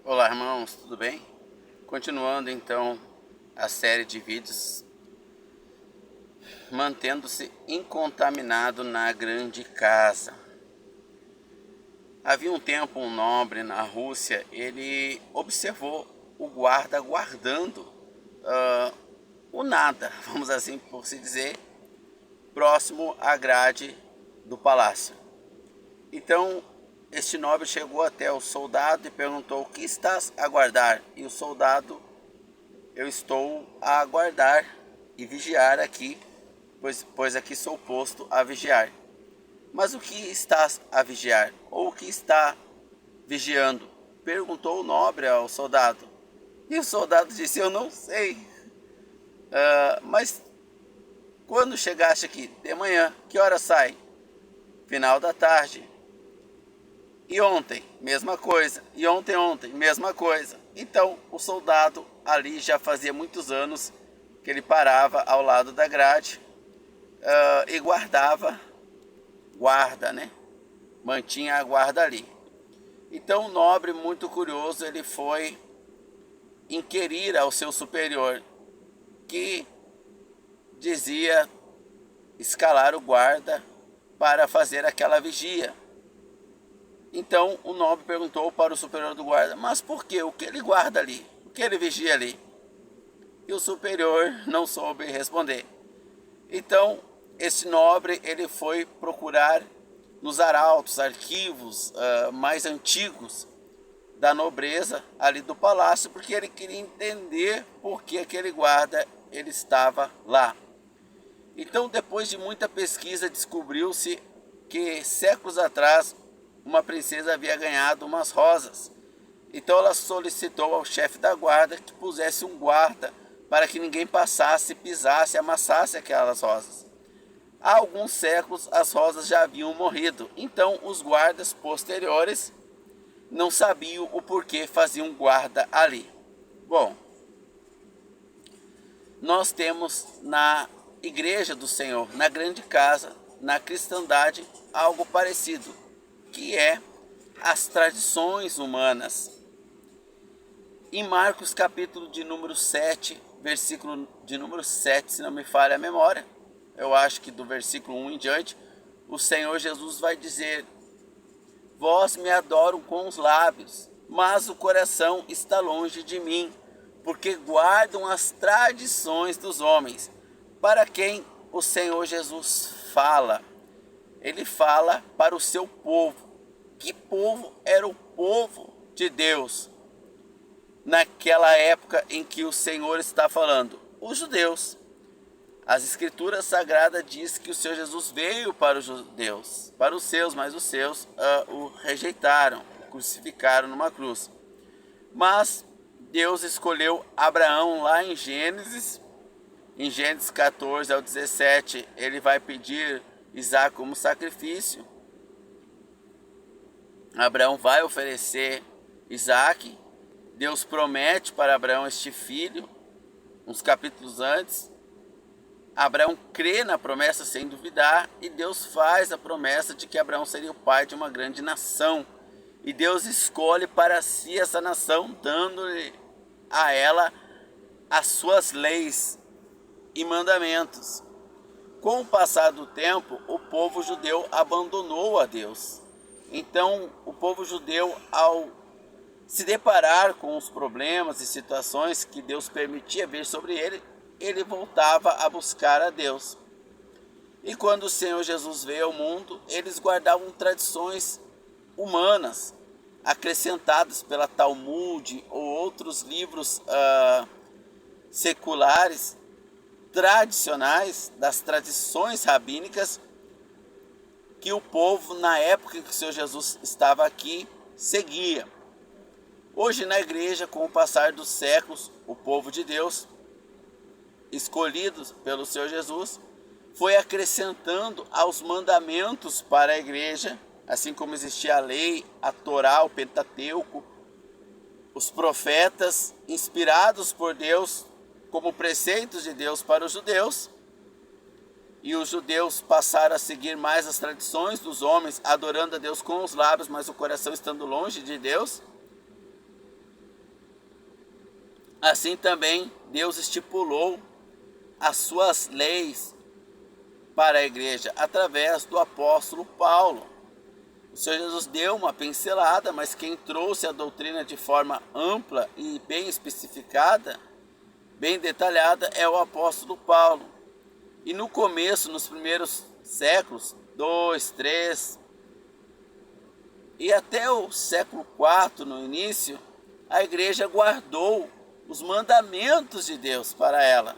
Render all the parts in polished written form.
Olá, irmãos, tudo bem? Continuando então a série de vídeos, mantendo-se incontaminado na grande casa. Havia um tempo um nobre na Rússia, ele observou o guarda guardando o nada, vamos assim por se dizer, próximo à grade do palácio. Então este nobre chegou até o soldado e perguntou: "O que estás a guardar?" E o soldado: "Eu estou a aguardar e vigiar aqui, pois aqui sou posto a vigiar." "Mas o que estás a vigiar? Ou o que está vigiando?" perguntou o nobre ao soldado. E o soldado disse: "Eu não sei. Mas quando chegaste aqui? De manhã. Que hora sai?" "Final da tarde." "E ontem?" "Mesma coisa." "E ontem, mesma coisa." Então o soldado ali já fazia muitos anos que ele parava ao lado da grade e guarda, né? Mantinha a guarda ali. Então o nobre, muito curioso, ele foi inquirir ao seu superior, que dizia escalar o guarda para fazer aquela vigia. Então o nobre perguntou para o superior do guarda: "Mas por quê? O que ele guarda ali? O que ele vigia ali?" E o superior não soube responder. Então este nobre ele foi procurar nos arautos, arquivos mais antigos da nobreza ali do palácio, porque ele queria entender por que aquele guarda ele estava lá. Então, depois de muita pesquisa, descobriu-se que séculos atrás uma princesa havia ganhado umas rosas. Então ela solicitou ao chefe da guarda que pusesse um guarda para que ninguém passasse, pisasse, amassasse aquelas rosas. Há alguns séculos as rosas já haviam morrido, então os guardas posteriores não sabiam o porquê faziam guarda ali. Bom, nós temos na igreja do Senhor, na grande casa, na cristandade, algo parecido, que é as tradições humanas. Em Marcos capítulo de número 7, versículo de número 7, se não me falha a memória, eu acho que do versículo 1 em diante, o Senhor Jesus vai dizer: "Vós me adoram com os lábios, mas o coração está longe de mim, porque guardam as tradições dos homens." Para quem o Senhor Jesus fala? Ele fala para o seu povo. Que povo era o povo de Deus naquela época em que o Senhor está falando? Os judeus. As escrituras sagradas diz que o Senhor Jesus veio para os judeus, para os seus, mas os seus o rejeitaram, o crucificaram numa cruz. Mas Deus escolheu Abraão lá em Gênesis 14 ao 17, ele vai pedir Isaac como sacrifício. Abraão vai oferecer Isaac. Deus promete para Abraão este filho, uns capítulos antes. Abraão crê na promessa sem duvidar, e Deus faz a promessa de que Abraão seria o pai de uma grande nação. E Deus escolhe para si essa nação, dando-lhe a ela as suas leis e mandamentos. Com o passar do tempo, o povo judeu abandonou a Deus. Então, o povo judeu, ao se deparar com os problemas e situações que Deus permitia vir sobre ele, ele voltava a buscar a Deus. E quando o Senhor Jesus veio ao mundo, eles guardavam tradições humanas, acrescentadas pela Talmud ou outros livros seculares, tradicionais, das tradições rabínicas, que o povo, na época que o Senhor Jesus estava aqui, seguia. Hoje na igreja, com o passar dos séculos, o povo de Deus, escolhidos pelo Senhor Jesus, foi acrescentando aos mandamentos para a igreja, assim como existia a lei, a Torá, o Pentateuco, os profetas inspirados por Deus como preceitos de Deus para os judeus, e os judeus passaram a seguir mais as tradições dos homens, adorando a Deus com os lábios, mas o coração estando longe de Deus. Assim também Deus estipulou as suas leis para a igreja através do apóstolo Paulo. O Senhor Jesus deu uma pincelada, mas quem trouxe a doutrina de forma ampla e bem especificada, bem detalhada, é o apóstolo Paulo. E no começo, nos primeiros séculos, 2, 3, e até o século IV, no início, a igreja guardou os mandamentos de Deus para ela.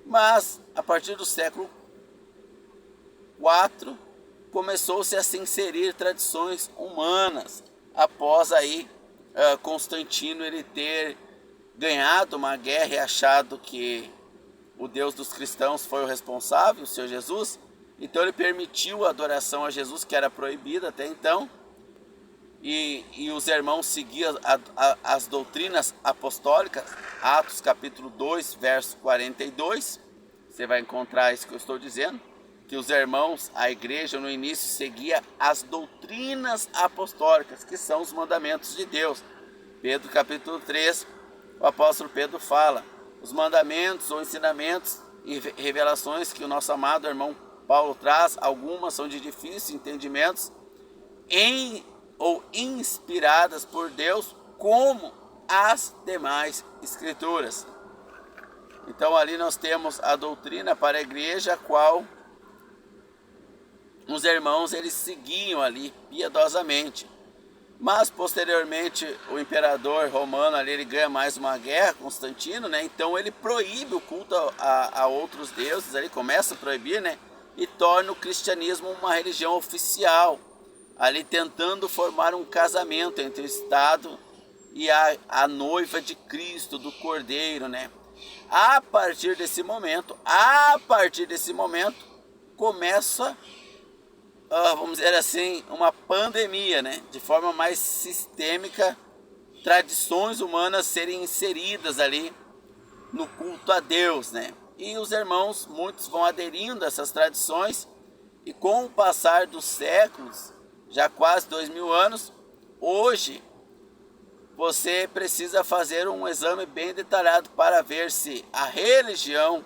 Mas, a partir do século IV, começou-se a se inserir tradições humanas, após aí Constantino ele ter ganhado uma guerra e achado que o Deus dos cristãos foi o responsável, o Senhor Jesus. Então ele permitiu a adoração a Jesus, que era proibida até então, e os irmãos seguiam as doutrinas apostólicas. Atos capítulo 2, verso 42, você vai encontrar isso que eu estou dizendo, que os irmãos, a igreja no início seguia as doutrinas apostólicas, que são os mandamentos de Deus. Pedro capítulo 3, o apóstolo Pedro fala, os mandamentos ou ensinamentos e revelações que o nosso amado irmão Paulo traz, algumas são de difícil entendimento, ou inspiradas por Deus, como as demais escrituras. Então ali nós temos a doutrina para a igreja, a qual os irmãos eles seguiam ali piedosamente. Mas posteriormente o imperador romano ali, ele ganha mais uma guerra, Constantino, né? Então ele proíbe o culto a outros deuses, ele começa a proibir, né? E torna o cristianismo uma religião oficial, ali tentando formar um casamento entre o Estado e a noiva de Cristo, do Cordeiro, né? A partir desse momento, começa, vamos dizer assim, uma pandemia, né? De forma mais sistêmica, tradições humanas serem inseridas ali no culto a Deus, né? E os irmãos, muitos vão aderindo a essas tradições, e com o passar dos séculos, já quase 2000 anos, hoje você precisa fazer um exame bem detalhado para ver se a religião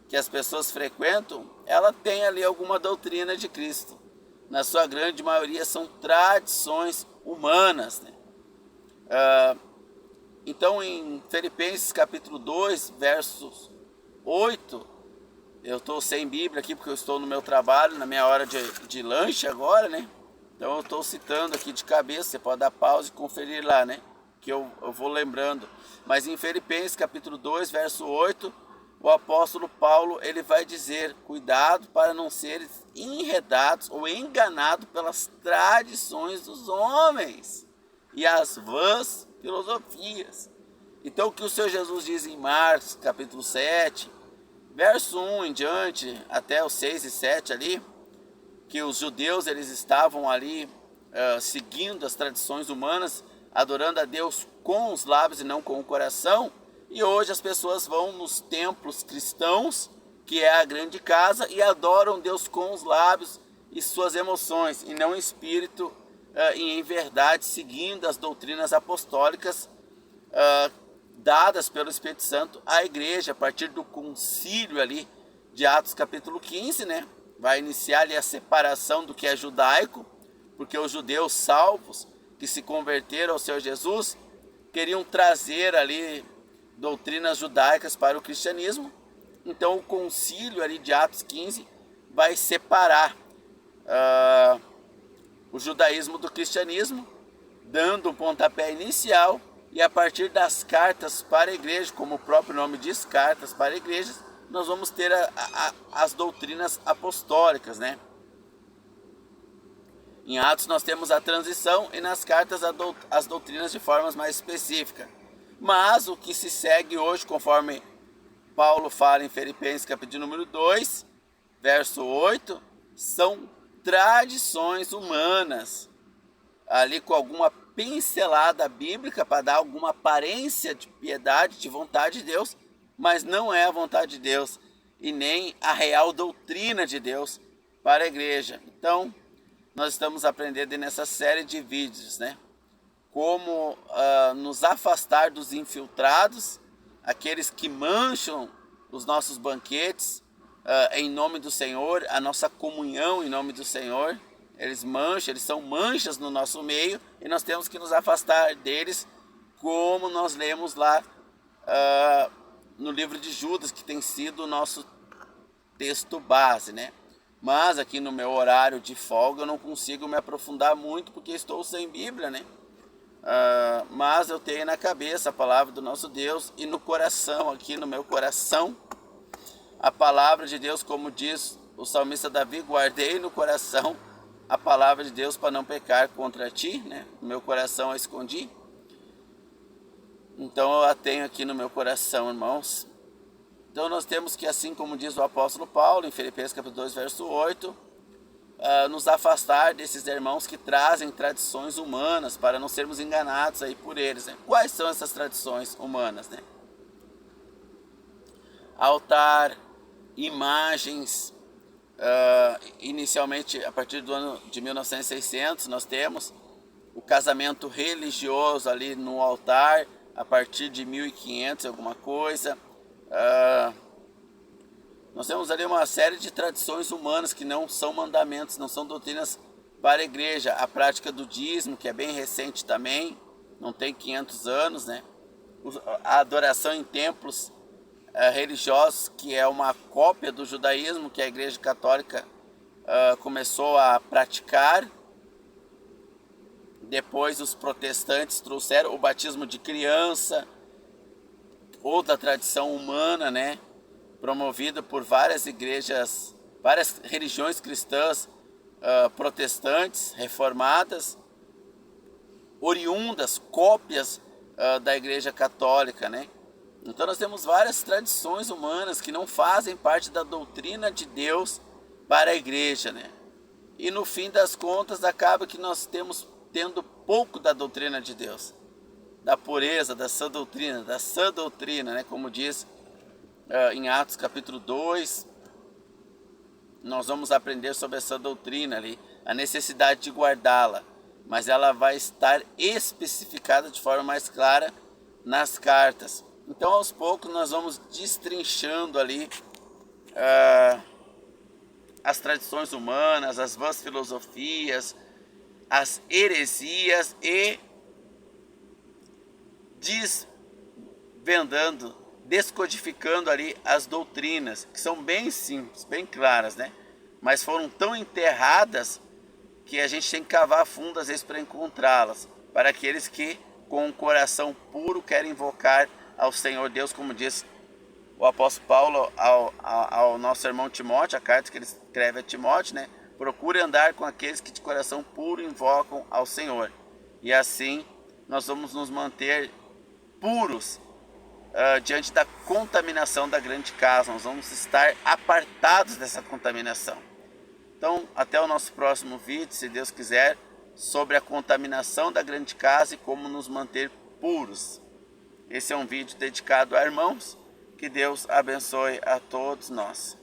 que as pessoas frequentam, ela tem ali alguma doutrina de Cristo. Na sua grande maioria são tradições humanas, né? Então em Filipenses capítulo 2, versos 8, eu estou sem Bíblia aqui porque eu estou no meu trabalho, na minha hora de lanche agora, né? Então eu estou citando aqui de cabeça, você pode dar pausa e conferir lá, né? Que eu vou lembrando. Mas em Filipenses capítulo 2, verso 8, o apóstolo Paulo ele vai dizer, cuidado para não seres enredados ou enganados pelas tradições dos homens e as vãs filosofias. Então o que o Senhor Jesus diz em Marcos capítulo 7, verso 1 em diante, até o 6 e 7 ali, que os judeus eles estavam ali seguindo as tradições humanas, adorando a Deus com os lábios e não com o coração. E hoje as pessoas vão nos templos cristãos, que é a grande casa, e adoram Deus com os lábios e suas emoções, e não em espírito e em verdade, seguindo as doutrinas apostólicas dadas pelo Espírito Santo à igreja, a partir do concílio ali de Atos capítulo 15, né? Vai iniciar ali a separação do que é judaico, porque os judeus salvos que se converteram ao Senhor Jesus queriam trazer ali doutrinas judaicas para o cristianismo. Então o concílio ali de Atos 15 vai separar o judaísmo do cristianismo, dando um pontapé inicial, e a partir das cartas para a igreja, como o próprio nome diz, cartas para igrejas, nós vamos ter as doutrinas apostólicas, né? Em Atos nós temos a transição, e nas cartas as doutrinas de formas mais específicas. Mas o que se segue hoje, conforme Paulo fala em Filipenses capítulo número 2, verso 8, são tradições humanas, ali com alguma pincelada bíblica para dar alguma aparência de piedade, de vontade de Deus, mas não é a vontade de Deus e nem a real doutrina de Deus para a igreja. Então, nós estamos aprendendo nessa série de vídeos, né? como nos afastar dos infiltrados, aqueles que mancham os nossos banquetes em nome do Senhor, a nossa comunhão em nome do Senhor. Eles mancham, eles são manchas no nosso meio e nós temos que nos afastar deles, como nós lemos lá no livro de Judas, que tem sido o nosso texto base, né? Mas aqui no meu horário de folga eu não consigo me aprofundar muito porque estou sem Bíblia, né? Mas eu tenho na cabeça a palavra do nosso Deus e no coração, aqui no meu coração, a palavra de Deus, como diz o salmista Davi: guardei no coração a palavra de Deus para não pecar contra ti, né? No meu coração a escondi. Então eu a tenho aqui no meu coração, irmãos. Então nós temos que, assim como diz o apóstolo Paulo em Filipenses capítulo 2, verso 8, nos afastar desses irmãos que trazem tradições humanas, para não sermos enganados aí por eles, né? Quais são essas tradições humanas, né? Altar, imagens. Inicialmente, a partir do ano de 1900, nós temos o casamento religioso ali no altar, a partir de 1500 alguma coisa. Nós temos ali uma série de tradições humanas que não são mandamentos, não são doutrinas para a igreja. A prática do dízimo, que é bem recente também, não tem 500 anos, né? A adoração em templos religiosos, que é uma cópia do judaísmo que a igreja católica começou a praticar. Depois os protestantes trouxeram o batismo de criança, outra tradição humana, né? Promovida por várias igrejas, várias religiões cristãs protestantes, reformadas, oriundas, cópias da igreja católica, né? Então nós temos várias tradições humanas que não fazem parte da doutrina de Deus para a igreja, né? E no fim das contas acaba que nós tendo pouco da doutrina de Deus, da pureza, da sã doutrina, né? Como diz em Atos capítulo 2, nós vamos aprender sobre essa doutrina ali, a necessidade de guardá-la, mas ela vai estar especificada de forma mais clara nas cartas. Então aos poucos nós vamos destrinchando ali as tradições humanas, as vãs filosofias, as heresias e descodificando ali as doutrinas, que são bem simples, bem claras, né? Mas foram tão enterradas que a gente tem que cavar fundo às vezes para encontrá-las, para aqueles que com um coração puro querem invocar ao Senhor Deus, como diz o apóstolo Paulo ao nosso irmão Timóteo, a carta que ele escreve a Timóteo, né? Procure andar com aqueles que de coração puro invocam ao Senhor, e assim nós vamos nos manter puros diante da contaminação da grande casa. Nós vamos estar apartados dessa contaminação. Então, até o nosso próximo vídeo, se Deus quiser, sobre a contaminação da grande casa e como nos manter puros. Esse é um vídeo dedicado a irmãos. Que Deus abençoe a todos nós.